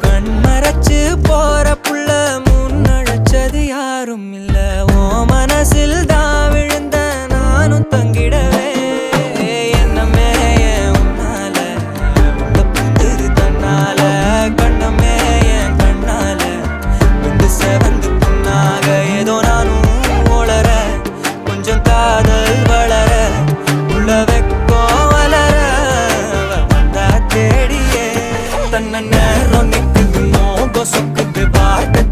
கண்மறைச்சு போற புள்ள முன்னழைச்சது யாரும் இல்ல. ஓ மனசில் தான் விழுந்த நானும் தங்கிடவே என்னமே உன்னால புத்துது தன்னால கண்ணமே என் கண்ணால வந்து செவந்து புண்ணாக ஏதோ நானும் ஒளர கொஞ்சம் காதல் வளர உள்ள வெக்கோ வளர வந்தா தேடியே தன்ன நேரம் நிக்குது மோகம் சொக்குது வார்த்தை